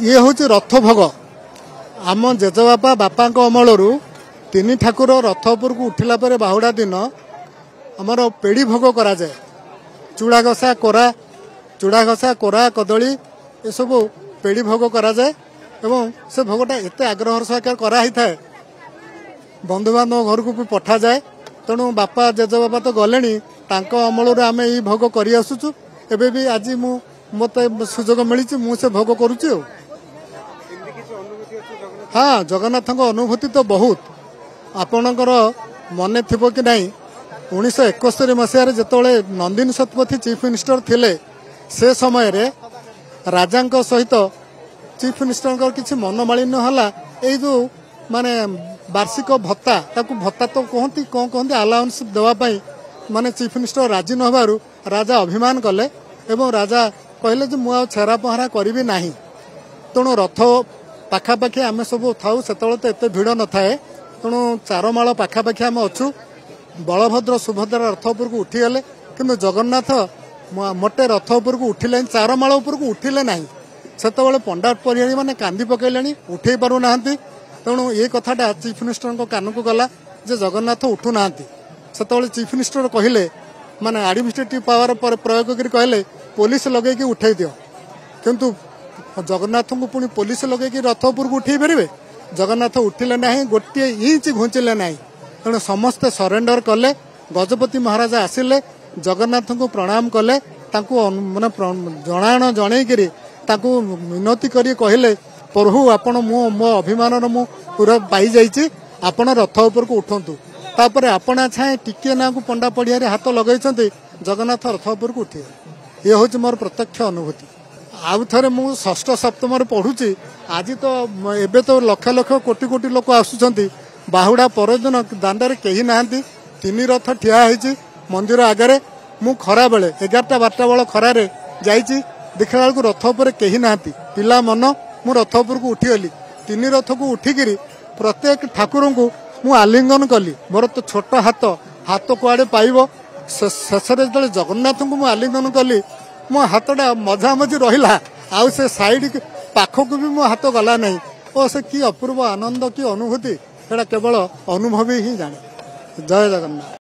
ये हूँ रथ भोग आम जेजबापा बापा अमलू तीन ठाकुर रथ उपर को उठिला पर बाहुड़ा दिन आमर पेड़ी भोग कराए चूड़ा घसा कोरा कदली ये सब पेड़ी भोग कराए एवं से भोगटा एत आग्रह सहकार कराई थाए बंधुबांधव घर को भी पठा जाए तेणु बापा जेजबापा तो गले अमलू आम ये भोग कर आसुचु एबे भी आज मत सुजोग मिली मुझे भोग करुच्ची। हाँ जगन्नाथ अनुभूति तो बहुत आपणकर मन थी कि नहीं 1971 मसीह जिते नंदिनी शतपथी चीफ मिनिस्टर थिले से समय रे राजा सहित चीफ मिनिस्टर किसी मनमालिन्य है यही जो माने वार्षिक भत्ता भत्ता तो कहती कौन कहते अलाउंस देवाई माने चीफ मिनिस्टर राजी नहबारू राजा अभिमान कले एवं राजा कहले जे मुझे छेरा पहरा करी ना तेणु रथ पाखापाखि आम सब थाऊ से तो एत भिड़ न थाए तेणु चारमाल पाखापाखि आम अच्छु बलभद्र सुभद्रा रथ उपर को उठीगले कि जगन्नाथ मोटे रथ उपर को उठिले चारमाल उपर को उठिले ना से पंडा परिहारी मैंने कांदी पकड़े उठे पार ना तेणु ये कथाटा चीफ मिनिस्टर कान को गला जे जगन्नाथ उठू ना से चीफ मिनिस्टर कहले माने एडमिनिस्ट्रेटिव पावर पर प्रयोग कर कहले पुलिस लगे उठे दियो किंतु जगन्नाथ को पुणी पुलिस लगे रथ उपर को उठे पारे जगन्नाथ उठिले ना गोटे इंच घुंचिले ना तेणु समस्ते सरेंडर कले गजपति महाराज आसिले जगन्नाथ को प्रणाम कले माने जनाण जनईकरी मिनती करी कहले प्रभु आपण मो अभिमान मु पूरा पाई जाइए आपण रथ उपर को उठंतु तापर आपण छाए टिके ना को पंडा पड़िया हाथ लगे जगन्नाथ रथ उपर को उठे ये हूँ मोर प्रत्यक्ष अनुभूति। आउ थे मु षष्ठ सप्तम पढ़ुची आज तो एबे तो लक्ष लक्ष कोटी कोटी लोक आसुचंती बाहुड़ा परदिन दांडे कहीं ना तीन रथ ठिया होती मंदिर आगे मु खरा बेले 11टा 12टा बेल खरारे जाइए देखला बेलू रथ उपर कहीं ना पिला मन मु रथ उपर को उठीगली तीन रथ को उठिकी प्रत्येक ठाकुर को मु आलिंगन कली मोर तो छोट हाथ कुआड़े पाइब शेष जो जगन्नाथ को मु आलिंगन कली मो हाथटा मझा मझी रहा आउ से साइड पाखक भी मो हाथ गला नहीं और से कि अपूर्व आनंद कि अनुभूति सेटा केवल अनुभवी ही जाने। जय जगन्नाथ।